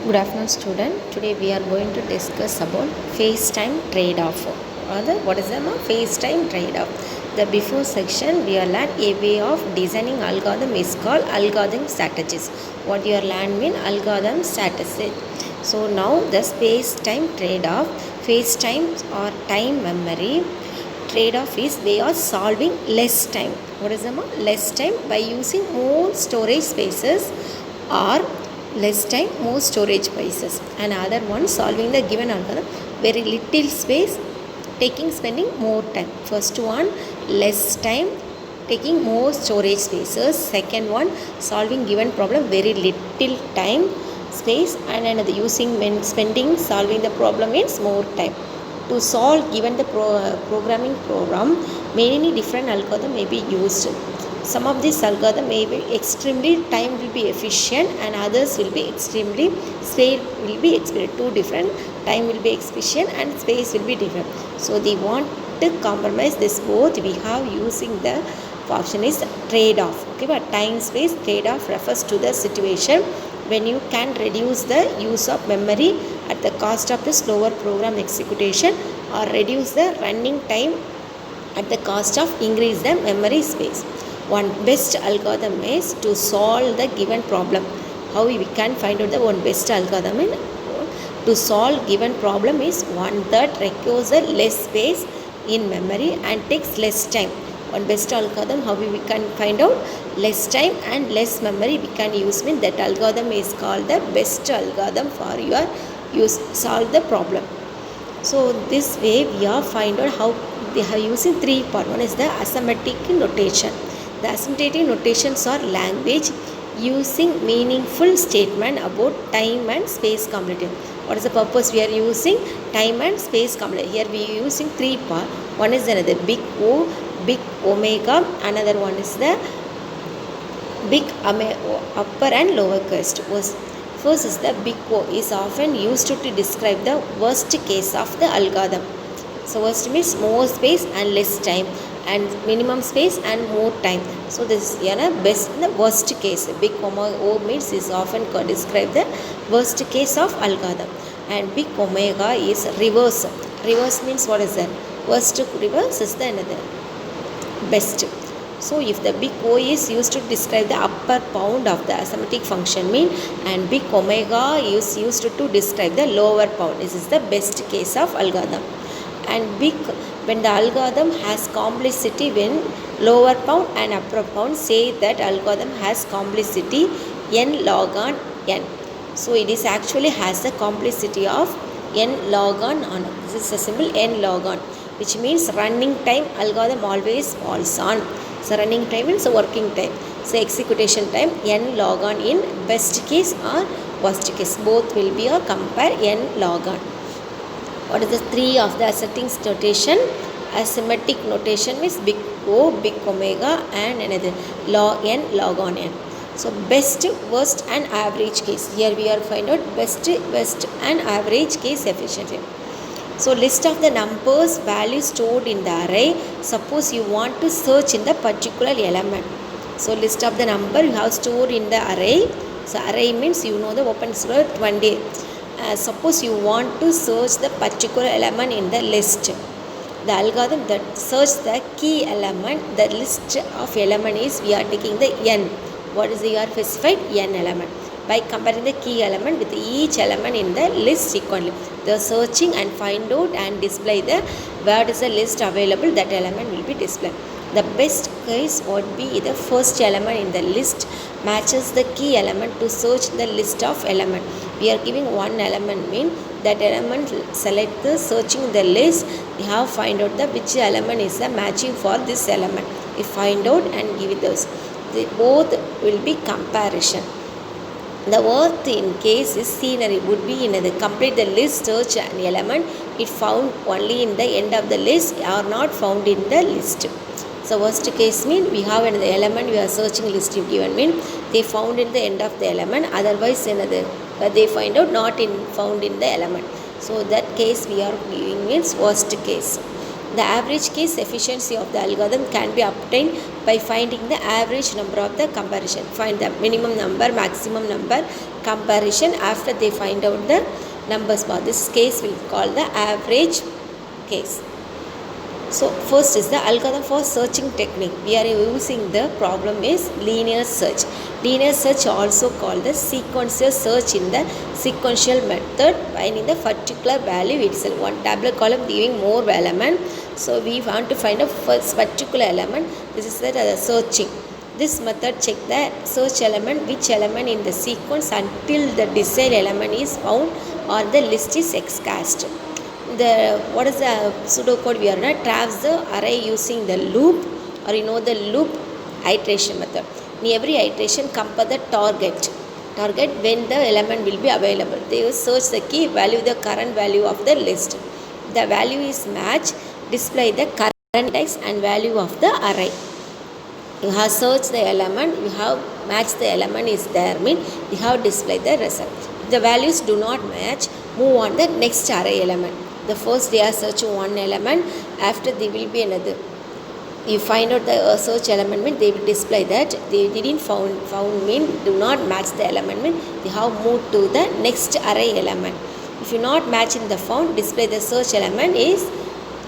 Good afternoon, student. Today we are going to discuss about phase-time trade-off. What is the phase-time trade-off? The before section we are learned a way of designing algorithm is called algorithm strategies. What you are learned mean algorithm strategy. So now the space-time trade-off, phase-time or time memory trade-off is they are solving less time. What is the less time by using more storage spaces or less time more storage spaces. And other one solving the given algorithm very little space spending more time. First one less time taking more storage spaces. Second one solving given problem very little time space, and another using spending solving the problem means more time. To solve given the programming program, many different algorithm may be used. Some of these algorithm may be extremely time will be efficient and others will be extremely space will be two different. Time will be efficient and space will be different. So they want to compromise this both. We have using the option is trade-off. Okay, but time space trade-off refers to the situation when you can reduce the use of memory at the cost of the slower program execution, or reduce the running time at the cost of increase the memory space. One best algorithm is to solve the given problem. How we can find out the one best algorithm in to solve given problem is one that requires a less space in memory and takes less time. One best algorithm, how we can find out less time and less memory we can use, mean that algorithm is called the best algorithm for your use solve the problem. So this way we are find out how they are using three part. One is the arithmetic notation. The arithmetic notations are language using meaningful statement about time and space complexity. What is the purpose we are using? Time and space complexity. Here we are using three part. One is another big O, big omega. Another one is the big upper and lower case. First is the big O is often used to describe the worst case of the algorithm. So worst means more space and less time, and minimum space and more time. So this is best in the worst case. Big O means is often describe the worst case of algorithm, and big omega is reverse. Reverse means what is that? Worst reverse is the another best. So if the big O is used to describe the upper bound of the arithmetic function mean, and big omega is used to describe the lower bound. This is the best case of algorithm. And big when the algorithm has complexity when lower bound and upper bound, say that algorithm has complexity n log on n. So it is actually has the complexity of n log on. This is a symbol n log on, which means running time algorithm always falls on. So running time means working time. So execution time n log on in best case or worst case. Both will be or compare n log on. What is the three of the asserting notation? Arithmetic notation means big O, big omega, and another log n log on n. So best, worst, and average case. Here we are find out best, worst, and average case efficiency. So list of the numbers values stored in the array. Suppose you want to search in the particular element. So list of the number you have stored in the array. So array means the open source 20. Suppose you want to search the particular element in the list. The algorithm that search the key element, the list of element is we are taking the n. What is your specified n element? By comparing the key element with each element in the list sequentially. They are searching and find out and display the where is the list available, that element will be displayed. The best case would be the first element in the list matches the key element to search the list of element. We are giving one element mean that element select the searching the list. We have find out the which element is the matching for this element. We find out and give it those. They both will be comparison. The worth in case is scenery would be in the complete the list search an element it found only in the end of the list or not found in the list. So worst case mean we have another element we are searching list you given mean they found in the end of the element, otherwise another they find out not in found in the element. So that case we are giving means worst case. The average case efficiency of the algorithm can be obtained by finding the average number of the comparison. Find the minimum number, maximum number, comparison after they find out the numbers bar. This case will be called the average case. So first is the algorithm for searching technique. We are using the problem is linear search. Linear search also called the sequential search in the sequential method, finding the particular value itself. One tabular column giving more element. So we want to find a first particular element. This is the searching. This method check the search element, which element in the sequence until the desired element is found or the list is excast. What is the pseudocode we are going to traverse the array using the loop, or the loop iteration method. In every iteration compare the target when the element will be available. They will search the key value, the current value of the list. The value is match, display the current index and value of the array. You have searched the element, you have matched the element is there, mean you have displayed the result. If the values do not match, move on the next array element. The first they are searching one element, after they will be another. You find out the search element mean they will display that. They didn't found mean do not match the element mean they have moved to the next array element. If you not match in the found, display the search element is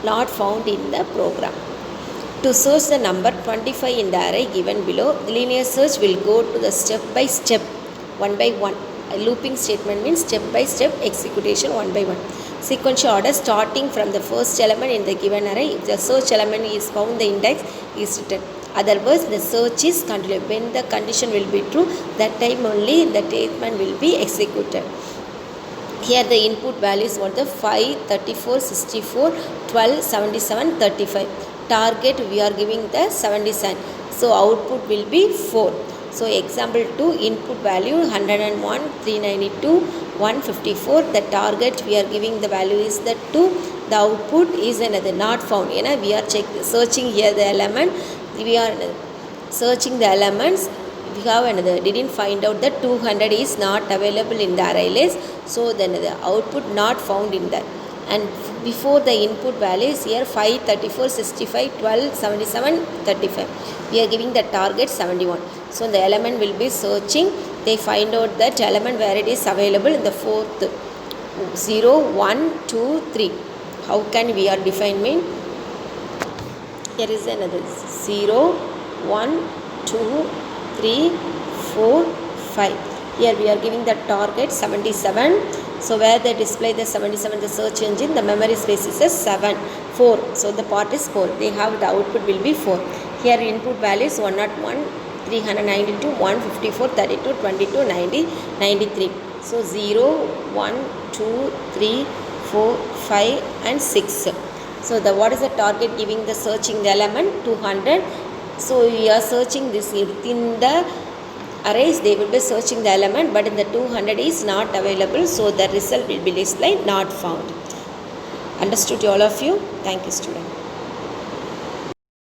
not found in the program. To search the number 25 in the array given below, linear search will go to the step by step, one by one. A looping statement means step by step execution one by one. Sequential order starting from the first element in the given array. If the search element is found, the index is written. Otherwise, the search is continued. When the condition will be true, that time only the statement will be executed. Here the input values were the 5, 34, 64, 12, 77, 35. Target we are giving the 77. So output will be 4. So example 2, input value 101, 392, 154. The target we are giving the value is the 2. The output is another not found. We are searching here the element. We are searching the elements. We have another didn't find out that 200 is not available in the array list. So then the output not found in that. And before the input value is here 5, 34, 65, 12, 77, 35. We are giving the target 71. So the element will be searching. They find out that element where it is available in the fourth 0, 1, 2, 3. How can we are define mean? Here is another 0, 1, 2, 3, 4, 5. Here we are giving the target 77. So where they display the 77, the search engine, the memory space is a 7, 4. So the part is 4. They have the output will be 4. Here input value is 101, 392, 154, 32, 22, 90, 93. So 0, 1, 2, 3, 4, 5 and 6. So what is the target giving the searching the element? 200. So we are searching this within the arrays, they will be searching the element, but in the 200 is not available. So the result will be displayed not found. Understood all of you? Thank you, student.